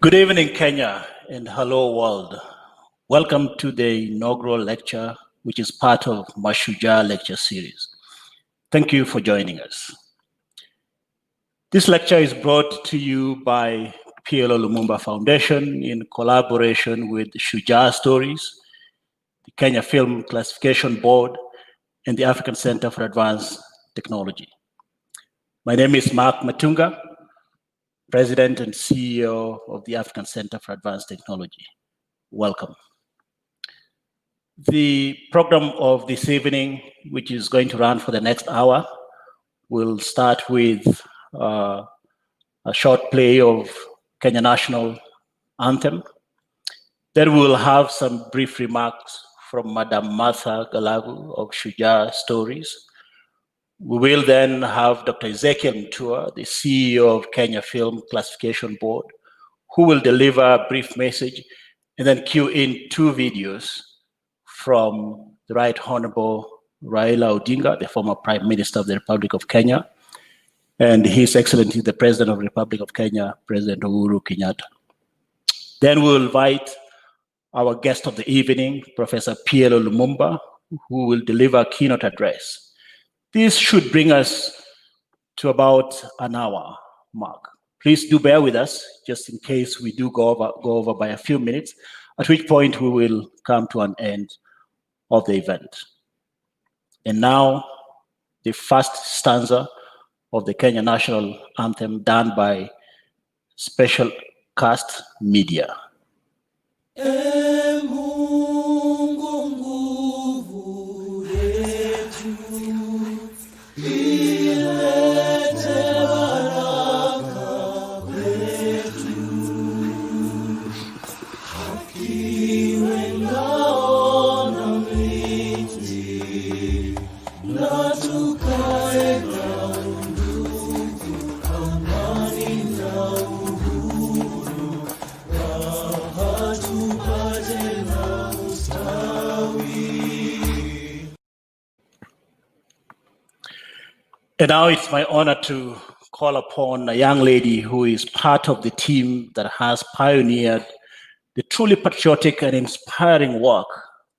Good evening, Kenya, and hello, world. Welcome to the inaugural lecture, which is part of Mashujaa lecture series. Thank you for joining us. This lecture is brought to you by PLO Lumumba Foundation in collaboration with Shujaa Stories, the Kenya Film Classification Board, and the African Center for Advanced Technology. My name is Mark Matunga, President and CEO of the African Center for Advanced Technology. Welcome. The program of this evening, which is going to run for the next hour, will start with a short play of Kenya National Anthem. Then we will have some brief remarks from Madam Martha Galagu of Shujaa Stories. We will then have Dr. Ezekiel Mutua, the CEO of Kenya Film Classification Board, who will deliver a brief message and then cue in 2 videos from the Right Honorable Raila Odinga, the former Prime Minister of the Republic of Kenya, and His Excellency, the President of the Republic of Kenya, President Uhuru Kenyatta. Then we'll invite our guest of the evening, Professor PLO Lumumba, who will deliver a keynote address. This should bring us to about an hour mark. Please do bear with us, just in case we do go over by a few minutes, at which point we will come to an end of the event. And now, the first stanza of the Kenya National Anthem done by Special Cast Media. And now it's my honor to call upon a young lady who is part of the team that has pioneered the truly patriotic and inspiring work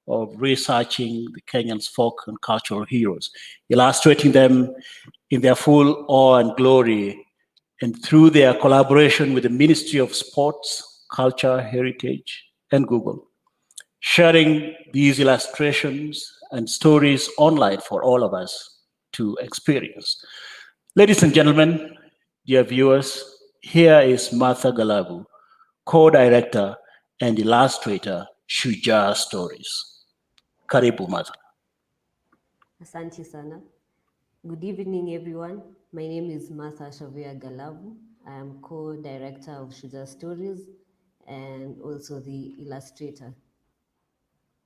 of researching the Kenyan's folk and cultural heroes, illustrating them in their full awe and glory, and through their collaboration with the Ministry of Sports, Culture, Heritage, and Google, sharing these illustrations and stories online for all of us to experience. Ladies and gentlemen, dear viewers, here is Martha Galabu, co-director and illustrator, Mashujaa Stories. Karibu, Martha. Asante sana. Good evening, everyone. My name is Martha Shavia Galabu. I am co-director of Mashujaa Stories and also the illustrator.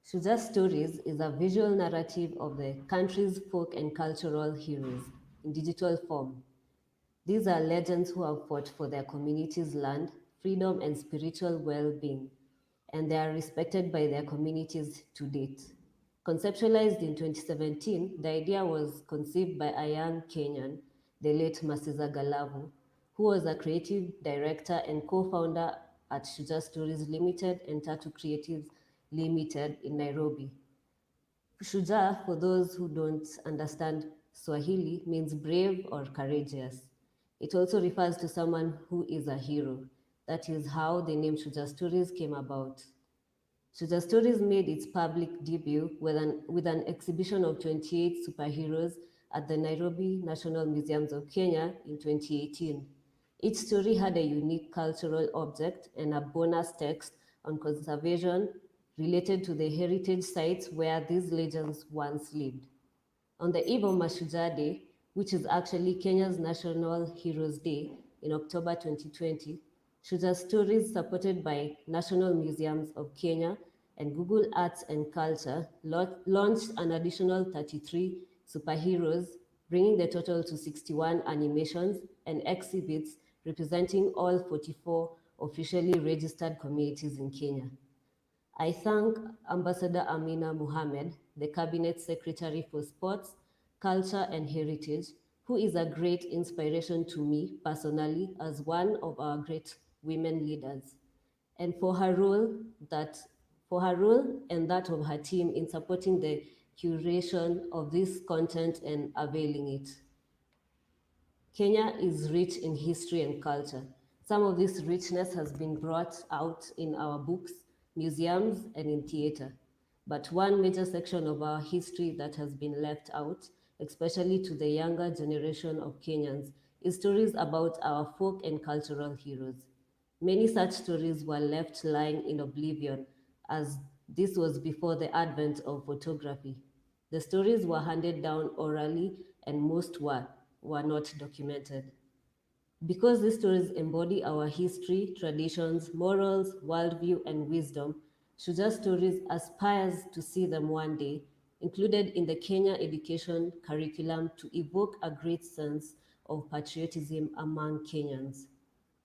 Mashujaa Stories is a visual narrative of the country's folk and cultural heroes in digital form. These are legends who have fought for their community's land, freedom, and spiritual well-being, and they are respected by their communities to date. Conceptualized in 2017, the idea was conceived by a young Kenyan, the late Mashujaa Galavu, who was a creative director and co-founder at Mashujaa Stories Limited and Tattoo Creatives Limited in Nairobi. Shujaa, for those who don't understand Swahili, means brave or courageous. It also refers to someone who is a hero. That is how the name Mashujaa Stories came about. Mashujaa Stories made its public debut with an exhibition of 28 superheroes at the Nairobi National Museums of Kenya in 2018. Each story had a unique cultural object and a bonus text on conservation related to the heritage sites where these legends once lived. On the eve of Mashujaa Day, which is actually Kenya's National Heroes Day in October 2020, Mashujaa Stories, supported by National Museums of Kenya and Google Arts and Culture, launched an additional 33 superheroes, bringing the total to 61 animations and exhibits representing all 44 officially registered communities in Kenya. I thank Ambassador Amina Mohamed, the Cabinet Secretary for Sports, Culture and Heritage, who is a great inspiration to me personally as one of our great women leaders, and for her role and that of her team in supporting the curation of this content and availing it. Kenya is rich in history and culture. Some of this richness has been brought out in our books, museums, and in theater. But one major section of our history that has been left out, especially to the younger generation of Kenyans, is stories about our folk and cultural heroes. Many such stories were left lying in oblivion, as this was before the advent of photography. The stories were handed down orally, and most were not documented. Because these stories embody our history, traditions, morals, worldview, and wisdom, Mashujaa Stories aspires to see them one day included in the Kenya education curriculum to evoke a great sense of patriotism among Kenyans.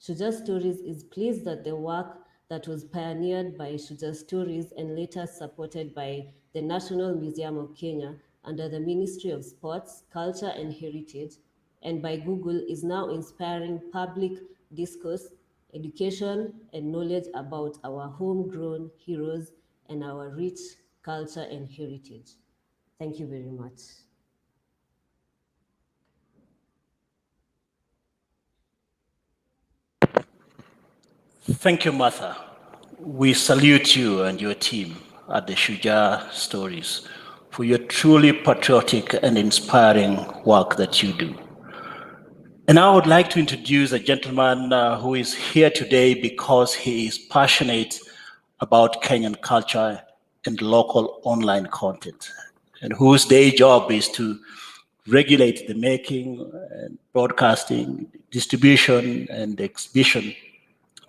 Mashujaa Stories is pleased that the work that was pioneered by Mashujaa Stories and later supported by the National Museum of Kenya under the Ministry of Sports, Culture and Heritage, and by Google is now inspiring public discourse, education, and knowledge about our homegrown heroes and our rich culture and heritage. Thank you very much. Thank you, Martha. We salute you and your team at the Mashujaa Stories for your truly patriotic and inspiring work that you do. And I would like to introduce a gentleman who is here today because he is passionate about Kenyan culture and local online content, and whose day job is to regulate the making and broadcasting, distribution, and exhibition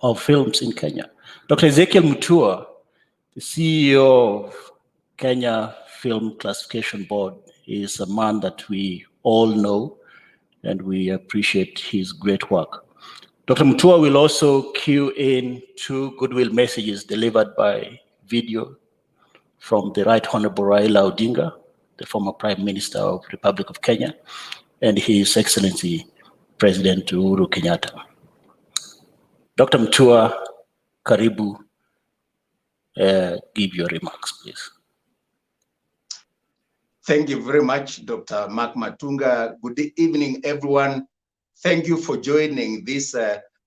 of films in Kenya. Dr. Ezekiel Mutua, the CEO of Kenya Film Classification Board, is a man that we all know, and we appreciate his great work. Dr. Mutua will also cue in 2 goodwill messages delivered by video from the Right Honorable Raila Odinga, the former Prime Minister of the Republic of Kenya, and His Excellency President Uhuru Kenyatta. Dr. Mutua, karibu, give your remarks, please. Thank you very much, Dr. Mark Matunga. Good evening, everyone. Thank you for joining this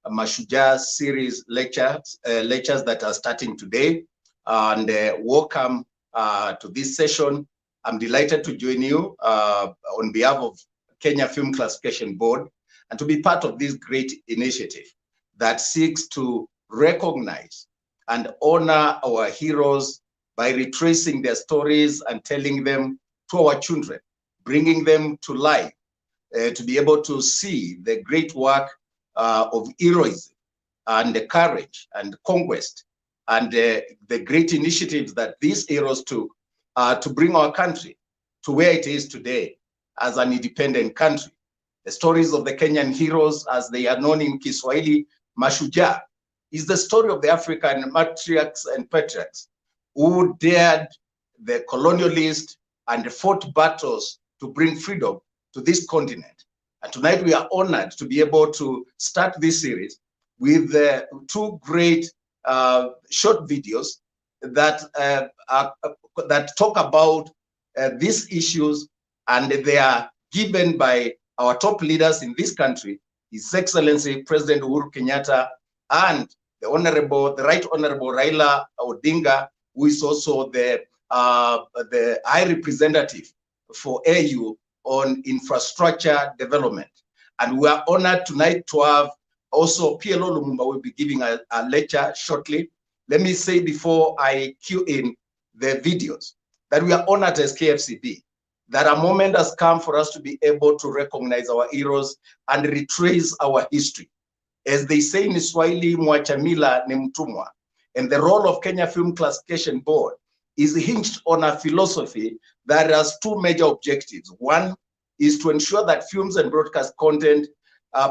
Mashujaa series lectures that are starting today. And welcome to this session. I'm delighted to join you on behalf of Kenya Film Classification Board and to be part of this great initiative that seeks to recognize and honor our heroes by retracing their stories and telling them to our children, bringing them to life, to be able to see the great work of heroism and the courage and conquest and the great initiatives that these heroes took to bring our country to where it is today as an independent country. The stories of the Kenyan heroes, as they are known in Kiswahili, Mashujaa, is the story of the African matriarchs and patriarchs who dared the colonialists and fought battles to bring freedom to this continent. And tonight we are honored to be able to start this series with 2 great short videos that that talk about these issues, and they are given by our top leaders in this country, His Excellency President Uhuru Kenyatta and the Right Honorable Raila Odinga, who is also the High Representative for AU on infrastructure development. And we are honored tonight to have also PLO Lumumba will be giving a lecture shortly. Let me say before I cue in the videos that we are honored as KFCB, that a moment has come for us to be able to recognize our heroes and retrace our history. As they say in Swahili, mwachamila ni mtumwa. And the role of Kenya Film Classification Board is hinged on a philosophy that has 2 major objectives. One is to ensure that films and broadcast content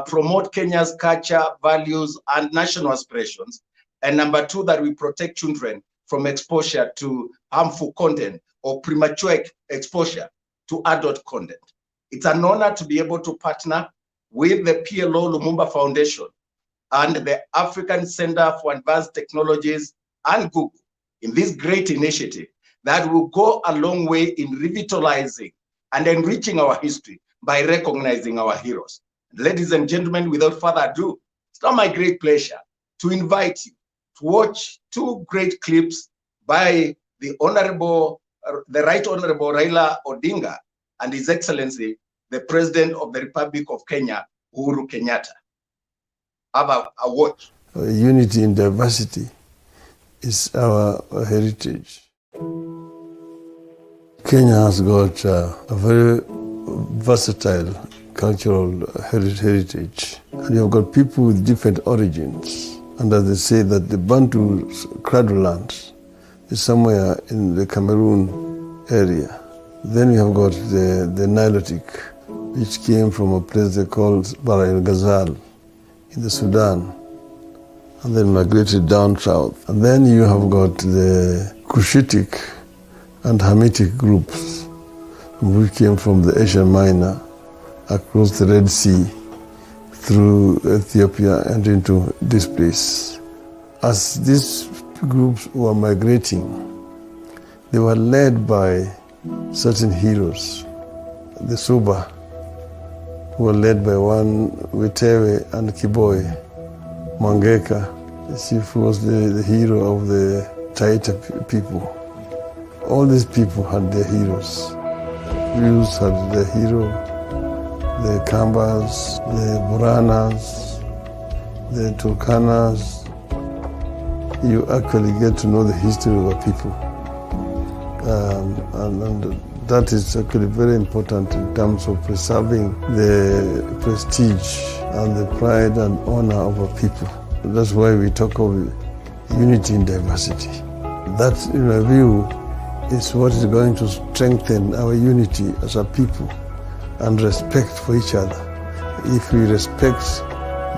promote Kenya's culture, values, and national aspirations. And number 2, that we protect children from exposure to harmful content or premature exposure to adult content. It's an honor to be able to partner with the PLO Lumumba Foundation and the African Center for Advanced Technologies and Google in this great initiative that will go a long way in revitalizing and enriching our history by recognizing our heroes. Ladies and gentlemen, without further ado, it's now my great pleasure to invite you to watch 2 great clips by the Right Honorable Raila Odinga and His Excellency, the President of the Republic of Kenya, Uhuru Kenyatta. Have a watch. Unity in diversity is our heritage. Kenya has got a very versatile cultural heritage. And you've got people with different origins. And as they say that the Bantu's cradle land is somewhere in the Cameroon area. Then we have got the Nilotic, which came from a place they called Bara el Ghazal in the Sudan, and then migrated down south. And then you have got the Cushitic and Hamitic groups We came from the Asia Minor, across the Red Sea, through Ethiopia and into this place. As these groups were migrating, they were led by certain heroes, the Suba, who were led by one Witewe and Kiboy. Mangeka, the chief was the hero of the Taita people. All these people had their heroes. Jews had their hero, the Kambas, the Buranas, the Turkanas. You actually get to know the history of a people. And that is actually very important in terms of preserving the prestige and the pride and honor of a people. That's why we talk of unity in diversity. That, in my view, is what is going to strengthen our unity as a people and respect for each other. If we respect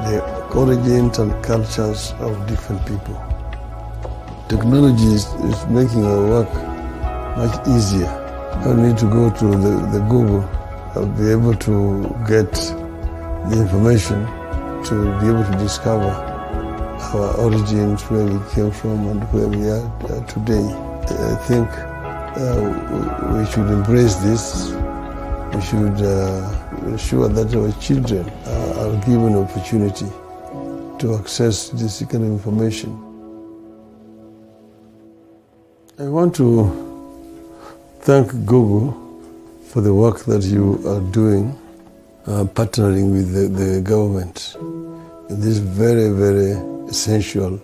the origins and cultures of different people. Technology is making our work much easier. I don't need to go to the Google. I'll be able to get the information to be able to discover our origins, where we came from and where we are today. I think we should embrace this. We should ensure that our children are given opportunity to access this kind of information. I want to thank Google for the work that you are doing, partnering with the government in this very, very essential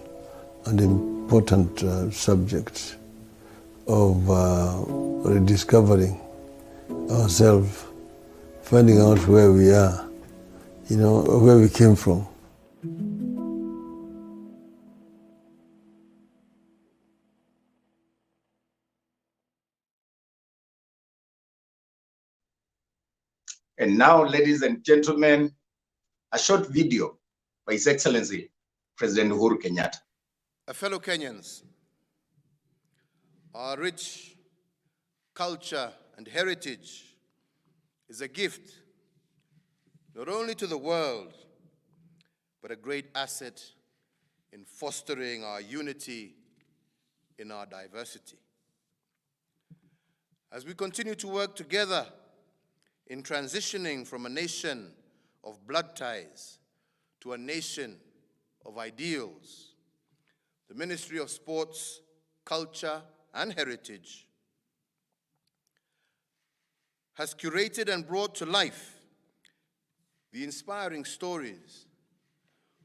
and important subject of rediscovering ourselves, finding out where we are, where we came from. And now, ladies and gentlemen, a short video by His Excellency, President Uhuru Kenyatta. Fellow Kenyans, our rich culture and heritage is a gift not only to the world, but a great asset in fostering our unity in our diversity. As we continue to work together in transitioning from a nation of blood ties to a nation of ideals, the Ministry of Sports, Culture, and Heritage has curated and brought to life the inspiring stories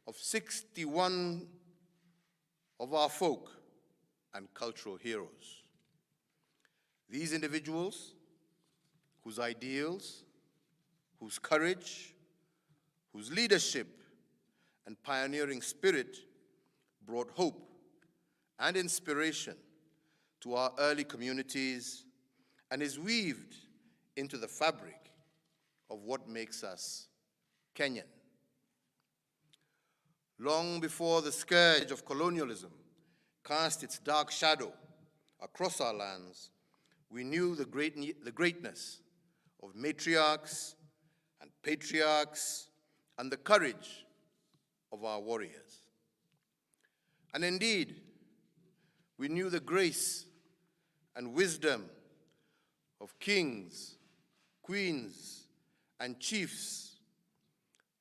of 61 of our folk and cultural heroes. These individuals, whose ideals, whose courage, whose leadership and pioneering spirit brought hope and inspiration to our early communities and is weaved into the fabric of what makes us Kenyan. Long before the scourge of colonialism cast its dark shadow across our lands, we knew the greatness of matriarchs and patriarchs and the courage of our warriors. And indeed, we knew the grace and wisdom of kings, queens, and chiefs,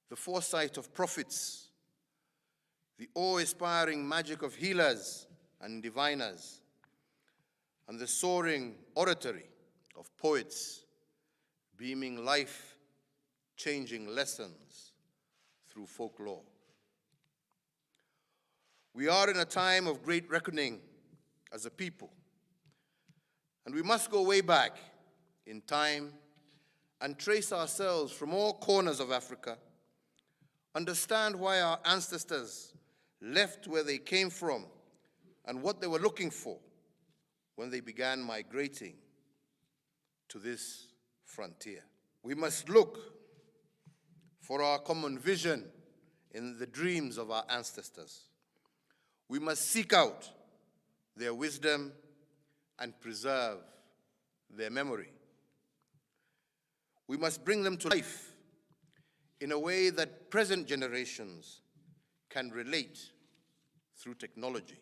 the foresight of prophets, the awe-inspiring magic of healers and diviners, and the soaring oratory of poets, beaming life-changing lessons through folklore. We are in a time of great reckoning as a people, and we must go way back in time and trace ourselves from all corners of Africa, understand why our ancestors left where they came from and what they were looking for when they began migrating to this frontier. We must look for our common vision in the dreams of our ancestors. We must seek out their wisdom and preserve their memory. We must bring them to life in a way that present generations can relate through technology.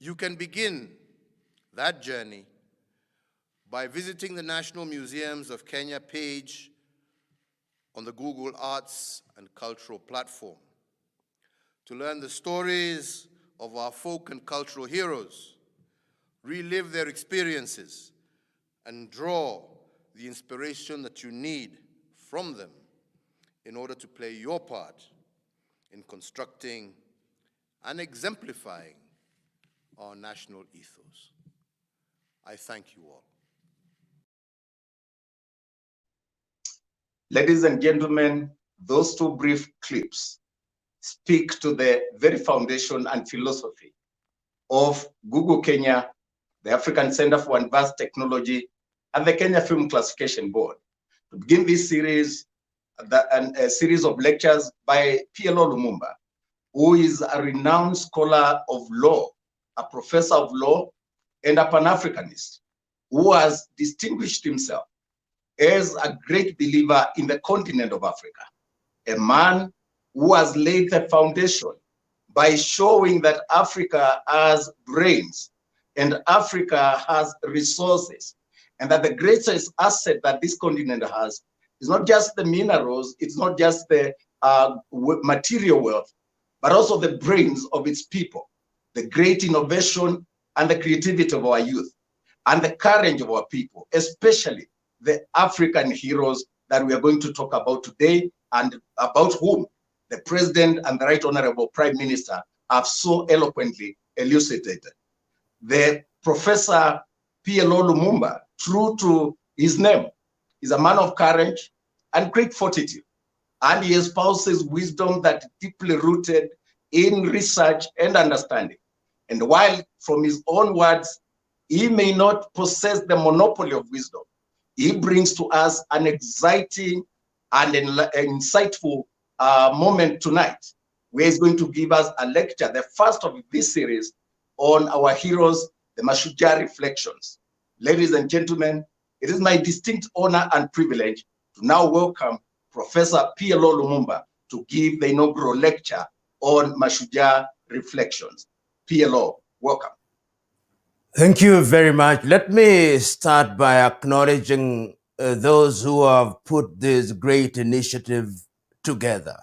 You can begin that journey by visiting the National Museums of Kenya page on the Google Arts and Cultural platform to learn the stories of our folk and cultural heroes, relive their experiences, and draw the inspiration that you need from them in order to play your part in constructing and exemplifying our national ethos. I thank you all. Ladies and gentlemen, those two brief clips speak to the very foundation and philosophy of Google Kenya, the African Center for Advanced Technology, and the Kenya Film Classification Board. To begin this series, a series of lectures by PLO Lumumba, who is a renowned scholar of law, a professor of law, and a Pan-Africanist, who has distinguished himself as a great believer in the continent of Africa, a man who has laid the foundation by showing that Africa has brains and Africa has resources, and that the greatest asset that this continent has is not just the minerals, it's not just the material wealth, but also the brains of its people, the great innovation and the creativity of our youth, and the courage of our people, especially the African heroes that we are going to talk about today, and about whom the President and the Right Honorable Prime Minister have so eloquently elucidated. The Professor PLO Lumumba, true to his name, is a man of courage and great fortitude, and he espouses wisdom that is deeply rooted in research and understanding. And while from his own words, he may not possess the monopoly of wisdom, he brings to us an exciting and insightful moment tonight, where he's going to give us a lecture, the first of this series, on our heroes, the Mashujaa Reflections. Ladies and gentlemen, it is my distinct honor and privilege to now welcome Professor PLO Lumumba to give the inaugural lecture on Mashujaa Reflections. PLO, welcome. Thank you very much. Let me start by acknowledging those who have put this great initiative together.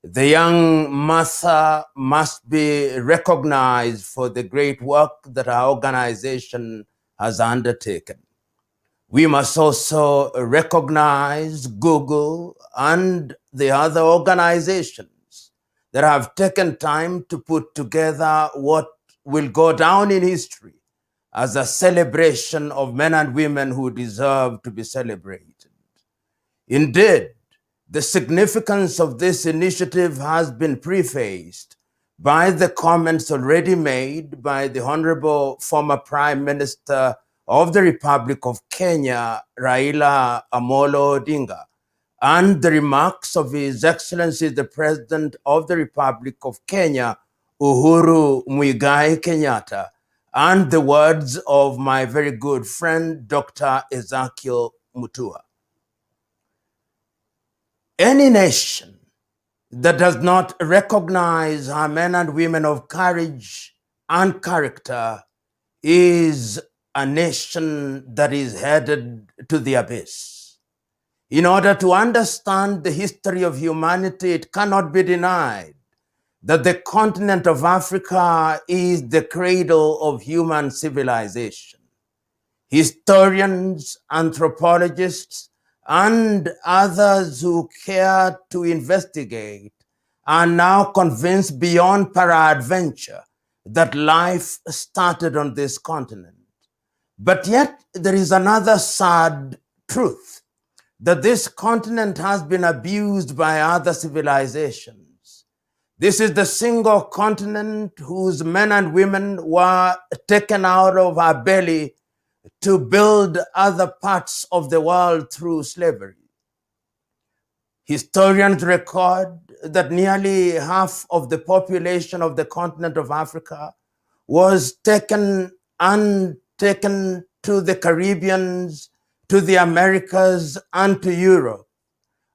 The young Martha must be recognized for the great work that our organization has undertaken. We must also recognize Google and the other organizations that have taken time to put together what will go down in history as a celebration of men and women who deserve to be celebrated. Indeed, the significance of this initiative has been prefaced by the comments already made by the Honorable former Prime Minister of the Republic of Kenya, Raila A, Odinga, and the remarks of His Excellency the President of the Republic of Kenya, Uhuru Kenyatta, and the words of my very good friend, Dr. Ezekiel Mutua. Any nation that does not recognize her men and women of courage and character is a nation that is headed to the abyss. In order to understand the history of humanity, it cannot be denied that the continent of Africa is the cradle of human civilization. Historians, anthropologists, and others who care to investigate are now convinced beyond peradventure that life started on this continent. But yet there is another sad truth, that this continent has been abused by other civilizations. This is the single continent whose men and women were taken out of our belly to build other parts of the world through slavery. Historians record that nearly half of the population of the continent of Africa was taken to the Caribbean to the Americas and to Europe,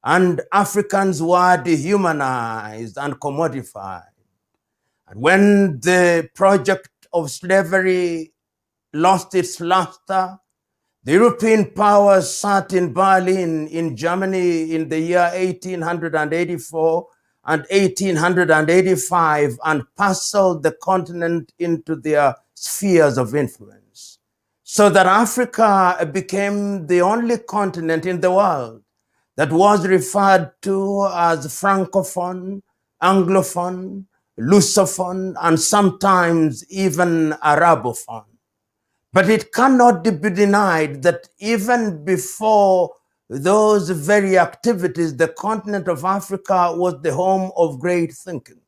and Africans were dehumanized and commodified. And when the project of slavery lost its luster, the European powers sat in Berlin, in Germany, in the year 1884 and 1885 and parceled the continent into their spheres of influence, so that Africa became the only continent in the world that was referred to as Francophone, Anglophone, Lusophone, and sometimes even Arabophone. But it cannot be denied that even before those very activities, the continent of Africa was the home of great thinking.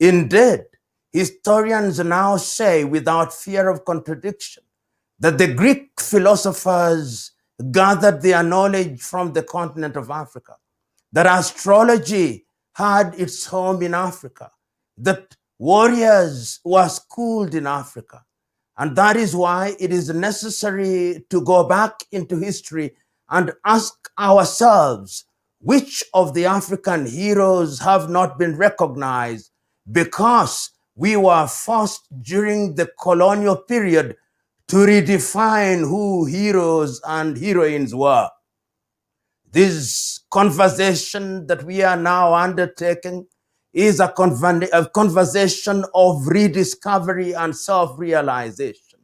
Indeed, historians now say without fear of contradiction that the Greek philosophers gathered their knowledge from the continent of Africa, that astrology had its home in Africa, that warriors were schooled in Africa. And that is why it is necessary to go back into history and ask ourselves which of the African heroes have not been recognized because we were forced during the colonial period to redefine who heroes and heroines were. This conversation that we are now undertaking is a conversation of rediscovery and self-realization.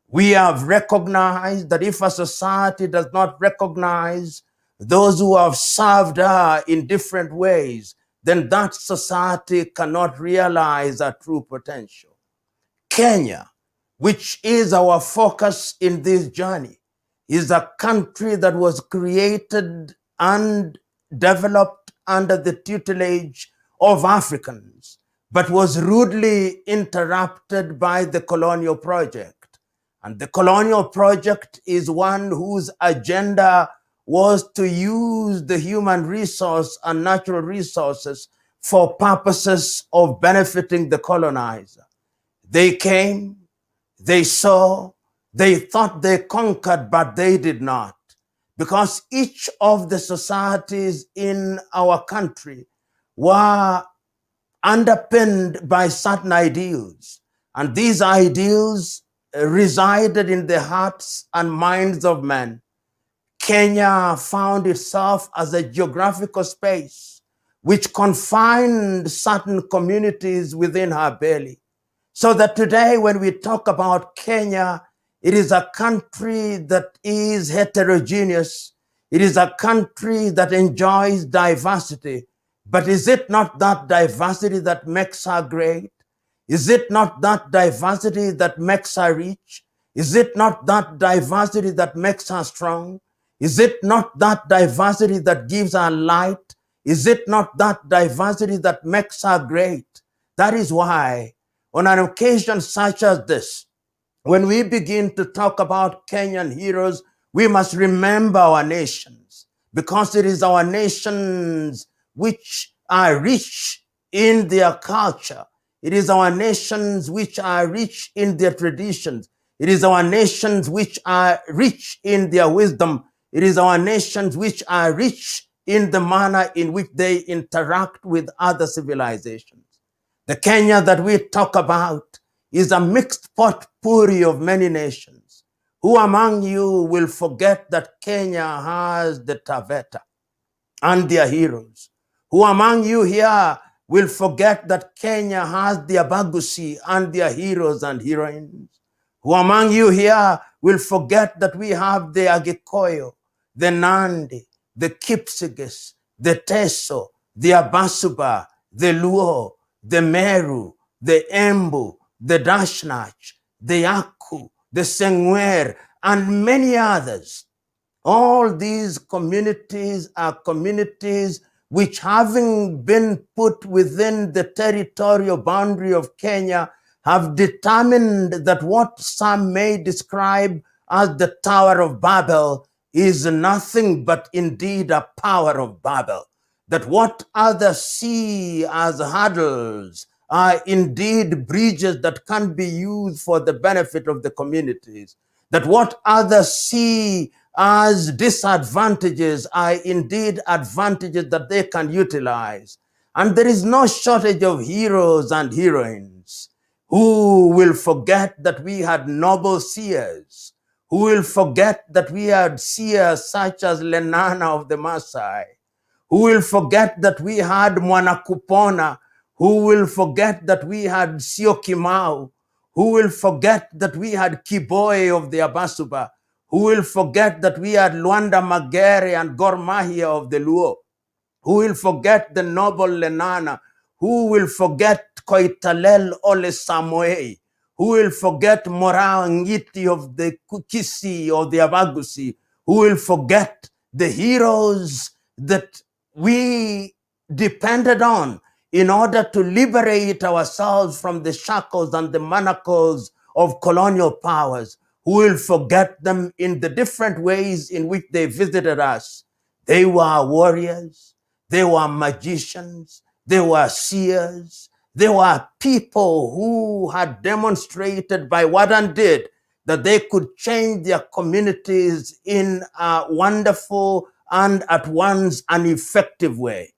We have recognized that if a society does not recognize those who have served her in different ways, then that society cannot realize our true potential. Kenya, which is our focus in this journey, is a country that was created and developed under the tutelage of Africans, but was rudely interrupted by the colonial project. And the colonial project is one whose agenda was to use the human resource and natural resources for purposes of benefiting the colonizer. They came, they saw, they thought they conquered, but they did not. Because each of the societies in our country were underpinned by certain ideals. And these ideals resided in the hearts and minds of men. Kenya found itself as a geographical space which confined certain communities within her belly. So that today when we talk about Kenya, it is a country that is heterogeneous. It is a country that enjoys diversity. But is it not that diversity that makes her great? Is it not that diversity that makes her rich? Is it not that diversity that makes her strong? Is it not that diversity that gives her light? Is it not that diversity that makes her great? That is why on an occasion such as this, when we begin to talk about Kenyan heroes, we must remember our nations, because it is our nations which are rich in their culture. It is our nations which are rich in their traditions. It is our nations which are rich in their wisdom. It is our nations which are rich in the manner in which they interact with other civilizations. The Kenya that we talk about is a mixed potpourri of many nations. Who among you will forget that Kenya has the Taveta and their heroes? Who among you here will forget that Kenya has the Abagusi and their heroes and heroines? Who among you here will forget that we have the Agikoyo, the Nandi, the Kipsigis, the Teso, the Abasuba, the Luo, the Meru, the Embu, the Dashnach, the Aku, the Sengwer, and many others. All these communities are communities which, having been put within the territorial boundary of Kenya, have determined that what some may describe as the Tower of Babel is nothing but indeed a power of Babel. That what others see as hurdles are indeed bridges that can be used for the benefit of the communities. That what others see as disadvantages are indeed advantages that they can utilize. And there is no shortage of heroes and heroines who will forget that we had noble seers, who will forget that we had seers such as Lenana of the Maasai, who will forget that we had Mwanakupona, who will forget that we had Siokimau, who will forget that we had Kiboe of the Abasuba, who will forget that we had Luanda Magere and Gor Mahia of the Luo, who will forget the noble Lenana, who will forget Koitalel Ole Samoei, who will forget Mora Ngiti of the Kukisi or the Abagusi, who will forget the heroes that we depended on in order to liberate ourselves from the shackles and the manacles of colonial powers, who will forget them in the different ways in which they visited us. They were warriors, they were magicians, they were seers, they were people who had demonstrated by what and did that they could change their communities in a wonderful and at once an effective way.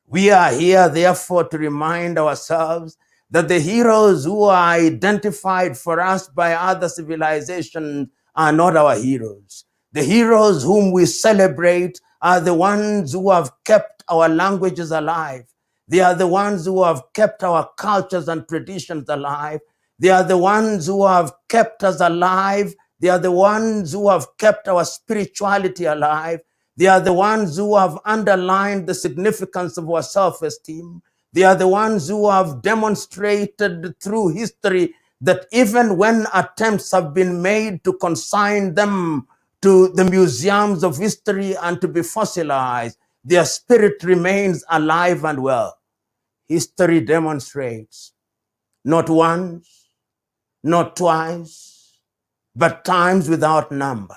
We are here, therefore, to remind ourselves that the heroes who are identified for us by other civilizations are not our heroes. The heroes whom we celebrate are the ones who have kept our languages alive. They are the ones who have kept our cultures and traditions alive. They are the ones who have kept us alive. They are the ones who have kept our spirituality alive. They are the ones who have underlined the significance of our self-esteem. They are the ones who have demonstrated through history that even when attempts have been made to consign them to the museums of history and to be fossilized, their spirit remains alive and well. History demonstrates not once, not twice, but times without number,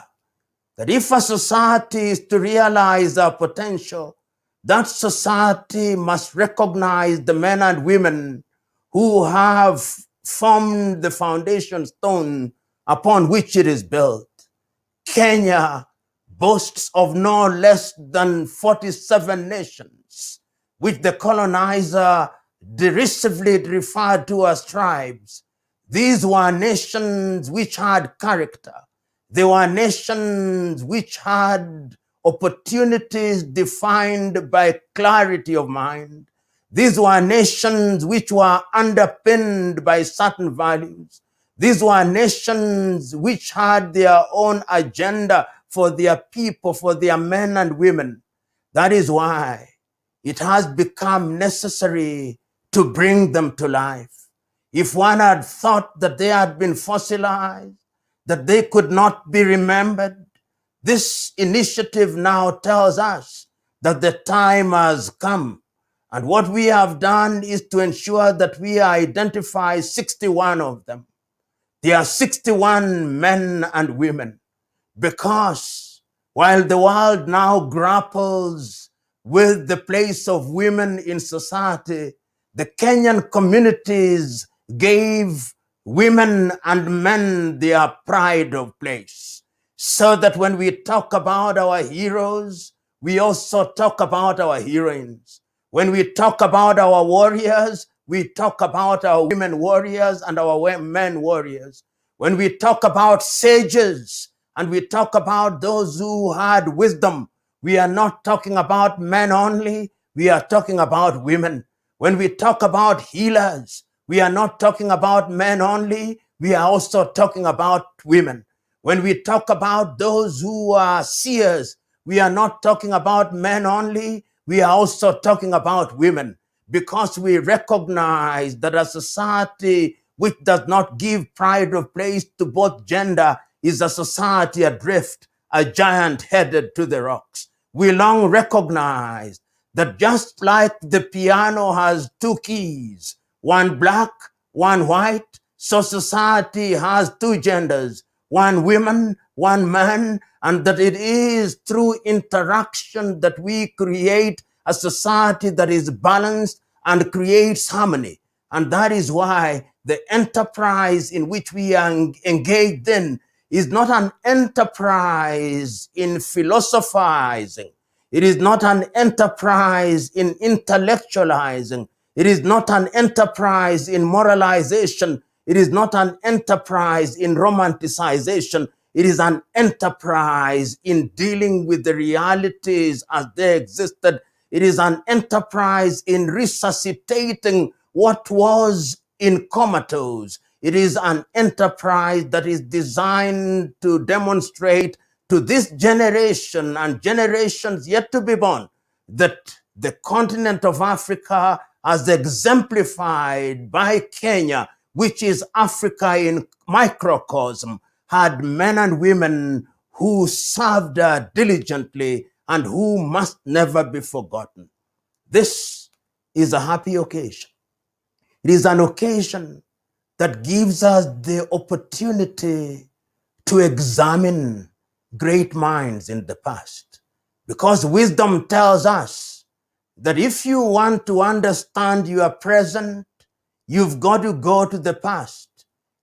that if a society is to realize our potential, that society must recognize the men and women who have formed the foundation stone upon which it is built. Kenya boasts of no less than 47 nations, which the colonizer derisively referred to as tribes. These were nations which had character. They were nations which had opportunities defined by clarity of mind. These were nations which were underpinned by certain values. These were nations which had their own agenda for their people, for their men and women. That is why it has become necessary to bring them to life. If one had thought that they had been fossilized, that they could not be remembered, this initiative now tells us that the time has come. And what we have done is to ensure that we identify 61 of them. There are 61 men and women, because while the world now grapples with the place of women in society, the Kenyan communities gave women and men their pride of place. So that when we talk about our heroes, we also talk about our heroines. When we talk about our warriors, we talk about our women warriors and our men warriors. When we talk about sages and we talk about those who had wisdom, we are not talking about men only, we are talking about women. When we talk about healers, we are not talking about men only, we are also talking about women. When we talk about those who are seers, we are not talking about men only, we are also talking about women, because we recognize that a society which does not give pride of place to both gender is a society adrift, a giant headed to the rocks. We long recognized that just like the piano has two keys, one black, one white, so society has two genders, one woman, one man, and that it is through interaction that we create a society that is balanced and creates harmony. And that is why the enterprise in which we are engaged in is not an enterprise in philosophizing. It is not an enterprise in intellectualizing. It is not an enterprise in moralization. It is not an enterprise in romanticization. It is an enterprise in dealing with the realities as they existed. It is an enterprise in resuscitating what was in comatose. It is an enterprise that is designed to demonstrate to this generation and generations yet to be born that the continent of Africa, as exemplified by Kenya, which is Africa in microcosm, had men and women who served diligently and who must never be forgotten. This is a happy occasion. It is an occasion that gives us the opportunity to examine great minds in the past. Because wisdom tells us that if you want to understand your present, you've got to go to the past.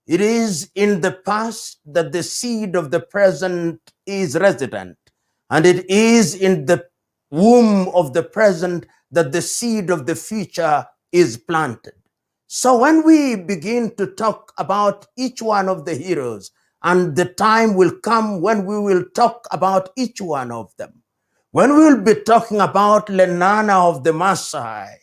It is in the past that the seed of the present is resident, and it is in the womb of the present that the seed of the future is planted. So when we begin to talk about each one of the heroes, and the time will come when we will talk about each one of them, when we will be talking about Lenana of the Maasai,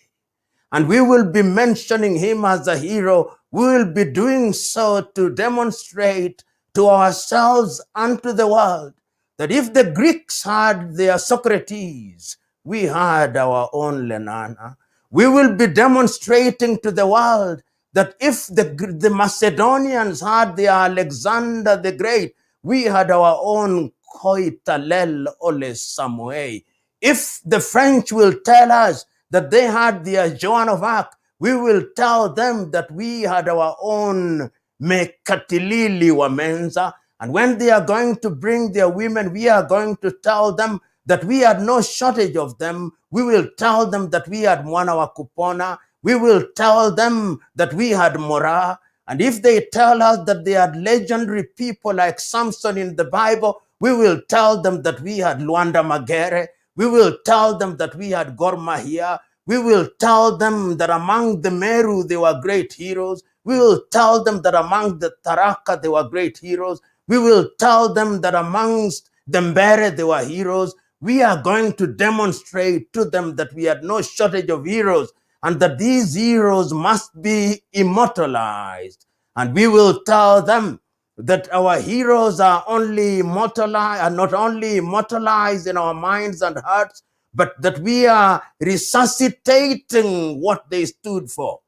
and we will be mentioning him as a hero, we will be doing so to demonstrate to ourselves and to the world that if the Greeks had their Socrates, we had our own Lenana. We will be demonstrating to the world that if the Macedonians had their Alexander the Great, we had our own Koitalel Ole Samuel. If the French will tell us that they had their Joan of Arc, we will tell them that we had our own Mekatilili Wamenza. And when they are going to bring their women, we are going to tell them that we had no shortage of them. We will tell them that we had Mwana wa Kupona. We will tell them that we had Mora. And if they tell us that they had legendary people like Samson in the Bible, we will tell them that we had Luanda Magere. We will tell them that we had Gor Mahia. We will tell them that among the Meru, they were great heroes. We will tell them that among the Taraka, they were great heroes. We will tell them that amongst the Mbere, they were heroes. We are going to demonstrate to them that we had no shortage of heroes and that these heroes must be immortalized. And we will tell them that our heroes are not only immortalized in our minds and hearts, but that we are resuscitating what they stood for.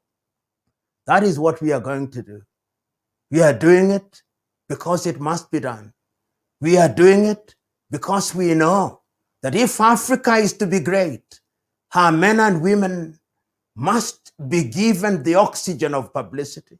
That is what we are going to do. We are doing it because it must be done. We are doing it because we know that if Africa is to be great, her men and women must be given the oxygen of publicity.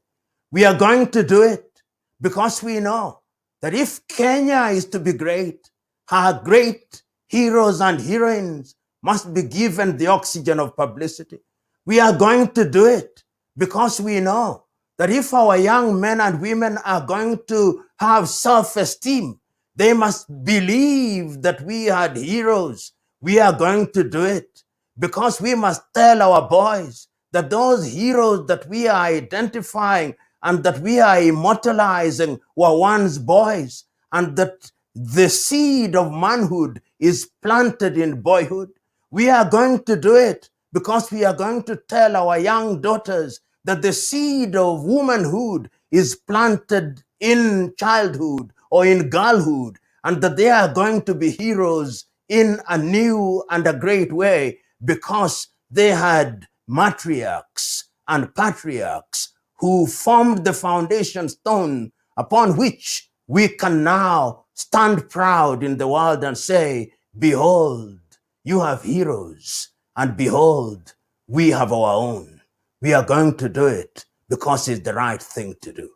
We are going to do it because we know that if Kenya is to be great, her great heroes and heroines must be given the oxygen of publicity. We are going to do it because we know that if our young men and women are going to have self-esteem, they must believe that we had heroes. We are going to do it because we must tell our boys that those heroes that we are identifying and that we are immortalizing were once boys, and that the seed of manhood is planted in boyhood. We are going to do it because we are going to tell our young daughters that the seed of womanhood is planted in childhood or in girlhood, and that they are going to be heroes in a new and a great way because they had matriarchs and patriarchs who formed the foundation stone upon which we can now stand proud in the world and say, behold, you have heroes, and behold, we have our own. We are going to do it because it's the right thing to do.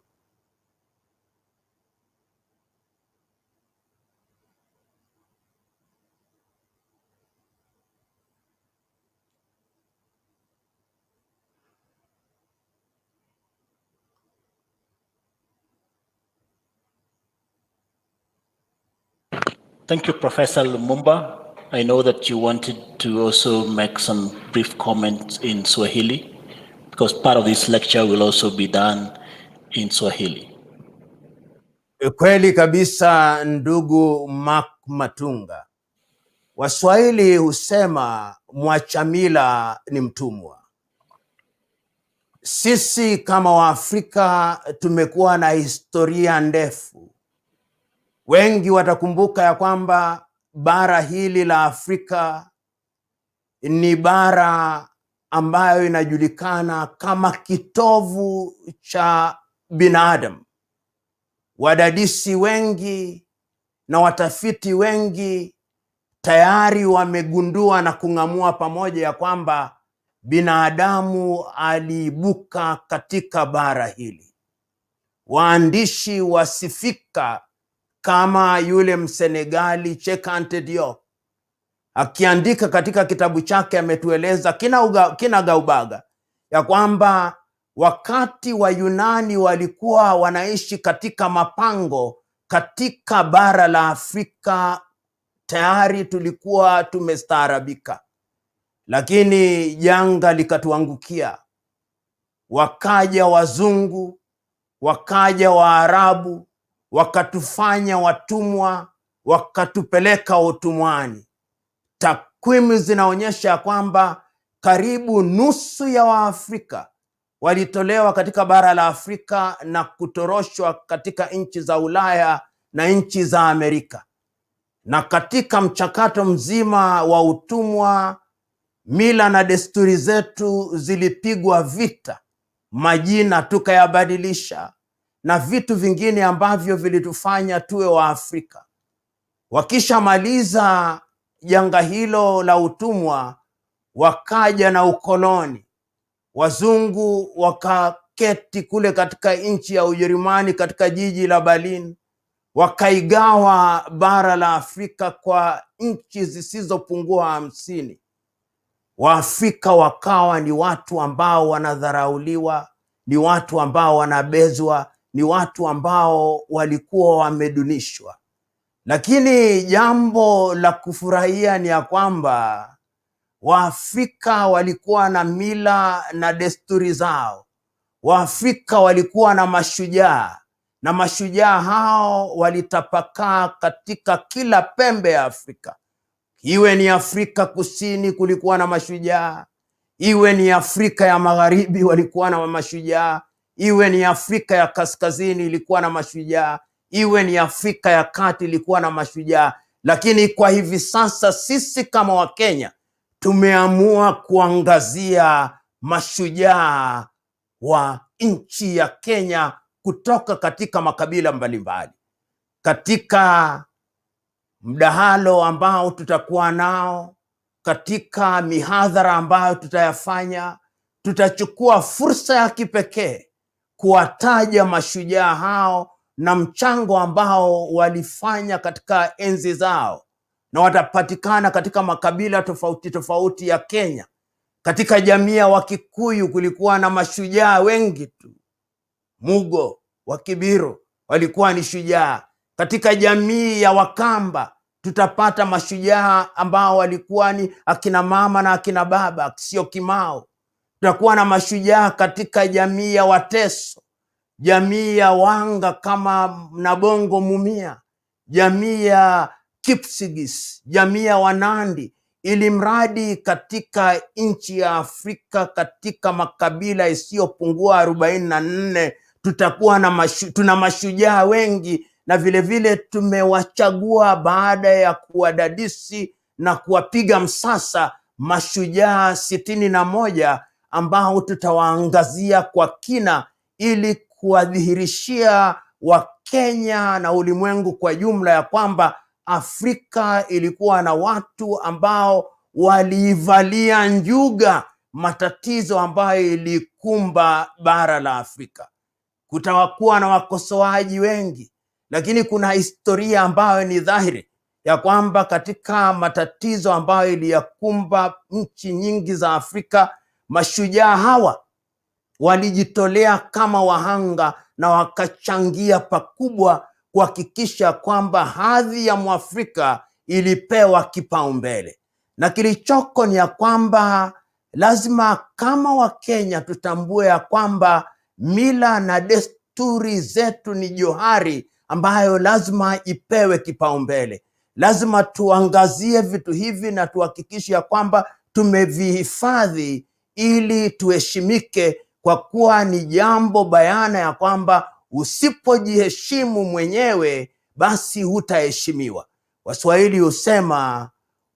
Thank you, Professor Lumumba. I know that you wanted to also make some brief comments in Swahili, because part of this lecture will also be done in Swahili. Kweli kabisa, ndugu Mark Matunga. Waswahili husema mwachamila ni mtumwa. Sisi kama Waafrika tumekuwa na historia ndefu. Wengi watakumbuka ya kwamba bara hili la Afrika ni bara ambayo inajulikana kama kitovu cha binadamu. Wadadisi wengi na watafiti wengi tayari wamegundua na kung'amua pamoja ya kwamba binadamu aliibuka katika bara hili. Waandishi wasifika kama yule Msenegali Cheikh Diop akiandika katika kitabu chake ametueleza kinagaubaga ya kwamba wakati wa Yunani walikuwa wanaishi katika mapango katika bara la Afrika, tayari tulikuwa tumestaarabika, lakini janga likatuangukia. Wakaja wazungu, wakaja Waarabu, wakatufanya watumwa, wakatupeleka utumwani. Takwimu zinaonyesha kwamba karibu nusu ya Waafrika walitolewa katika bara la Afrika na kutoroshwa katika nchi za Ulaya na nchi za Amerika. Na katika mchakato mzima wa utumwa, mila na desturi zetu zilipigwa vita, majina tukayabadilisha na vitu vingine ambavyo vilitufanya tuwe Waafrika. Wakishamaliza janga hilo la utumwa, wakaja na ukoloni. Wazungu wakaketi kule katika nchi ya Ujerumani katika jiji la Berlin, wakaigawa bara la Afrika kwa nchi zisizopungua 50. Waafrika wakawa ni watu ambao wanadharauliwa, ni watu ambao wanabezwa, ni watu ambao walikuwa wamedunishwa. Lakini jambo la kufurahia ni ya kwamba Waafrika walikuwa na mila na desturi zao. Waafrika walikuwa na mashujaa, na mashujaa hao walitapakaa katika kila pembe ya Afrika. Iwe ni Afrika Kusini kulikuwa na mashujaa, iwe ni Afrika ya Magharibi walikuwa na mashujaa, iwe ni Afrika ya Kaskazini ilikuwa na mashujaa, iwe ni Afrika ya Kati ilikuwa na mashujaa. Lakini kwa hivi sasa sisi kama Wakenya tumeamua kuangazia mashujaa wa nchi ya Kenya kutoka katika makabila mbalimbali. Katika mdahalo ambao tutakuwa nao, katika mihadhara ambayo tutayafanya, tutachukua fursa ya kipekee kuwataja mashujaa hao na mchango ambao walifanya katika enzi zao, na watapatikana katika makabila tofauti tofauti ya Kenya. Katika jamii ya Wakikuyu kulikuwa na mashujaa wengi tu. Mugo wa Kibiro walikuwa ni shujaa. Katika jamii ya Wakamba tutapata mashujaa ambao walikuwa ni akina mama na akina baba, sio Kimao. Tutakuwa na mashujaa katika jamii ya Wateso, jamii ya Wanga kama Nabongo Mumia, jamii ya Kipsigis, jamii ya Wanandi, ili mradi katika nchi ya Afrika katika makabila isiyopungua 44 tutakuwa na tuna mashujaa wengi, na vile vile tumewachagua baada ya kuwadadisi na kuwapiga msasa mashujaa 61 ambao tutawaangazia kwa kina ili kuwadhihirishia Wakenya na ulimwengu kwa jumla ya kwamba Afrika ilikuwa na watu ambao waliivalia njuga matatizo ambayo ilikumba bara la Afrika. Kutakuwa na wakosoaji wengi, lakini kuna historia ambayo ni dhahiri ya kwamba katika matatizo ambayo iliyakumba nchi nyingi za Afrika, mashujaa hawa walijitolea kama wahanga na wakachangia pakubwa kuhakikisha kwamba hadhi ya Mwafrika ilipewa kipaumbele. Na kilichoko ni ya kwamba lazima kama Wakenya tutambue ya kwamba mila na desturi zetu ni johari ambayo lazima ipewe kipaumbele. Lazima tuangazie vitu hivi na tuhakikishe ya kwamba tumevihifadhi ili tuheshimike, kwa kuwa ni jambo bayana ya kwamba usipojiheshimu mwenyewe basi hutaheshimiwa. Waswahili husema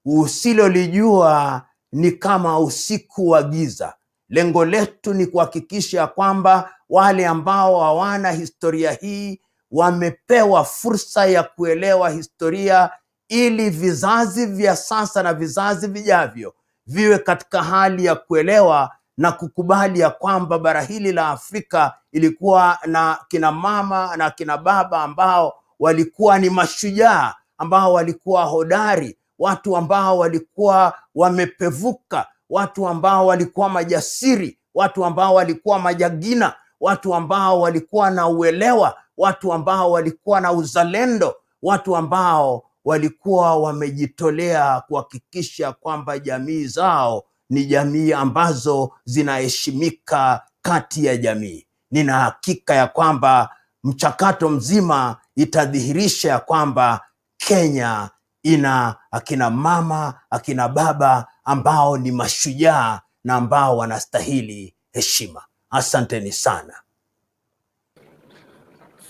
usilolijua ni kama usiku wa giza. Lengo letu ni kuhakikisha kwamba wale ambao hawana historia hii wamepewa fursa ya kuelewa historia, ili vizazi vya sasa na vizazi vijavyo viwe katika hali ya kuelewa na kukubali ya kwamba bara hili la Afrika ilikuwa na kina mama na kina baba ambao walikuwa ni mashujaa, ambao walikuwa hodari, watu ambao walikuwa wamepevuka, watu ambao walikuwa majasiri, watu ambao walikuwa majagina, watu ambao walikuwa na uelewa, watu ambao walikuwa na uzalendo, watu ambao walikuwa wamejitolea kuhakikisha kwamba jamii zao ni jamii ambazo zinaheshimika kati ya jamii. Nina hakika ya kwamba mchakato mzima itadhihirisha ya kwamba Kenya ina akina mama, akina baba ambao ni mashujaa na ambao wanastahili heshima. Asanteni sana.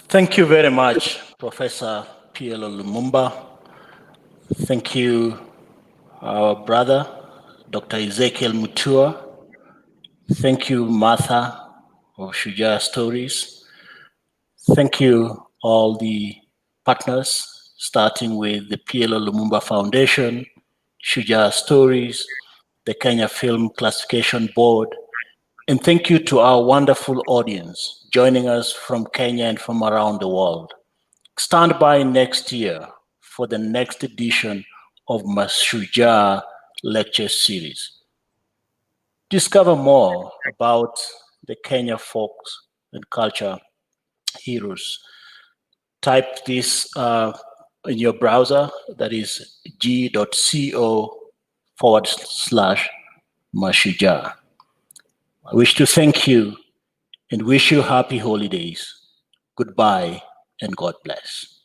Thank you very much, Professor PLO Lumumba. Thank you, our brother, Dr. Ezekiel Mutua. Thank you, Martha of Mashujaa Stories. Thank you, all the partners, starting with the PLO Lumumba Foundation, Mashujaa Stories, the Kenya Film Classification Board, and thank you to our wonderful audience joining us from Kenya and from around the world. Stand by next year for the next edition of Mashujaa Lecture Series. Discover more about the Kenya folks and culture heroes. Type this in your browser, that is g.co/Mashujaa. I wish to thank you and wish you happy holidays. Goodbye and God bless.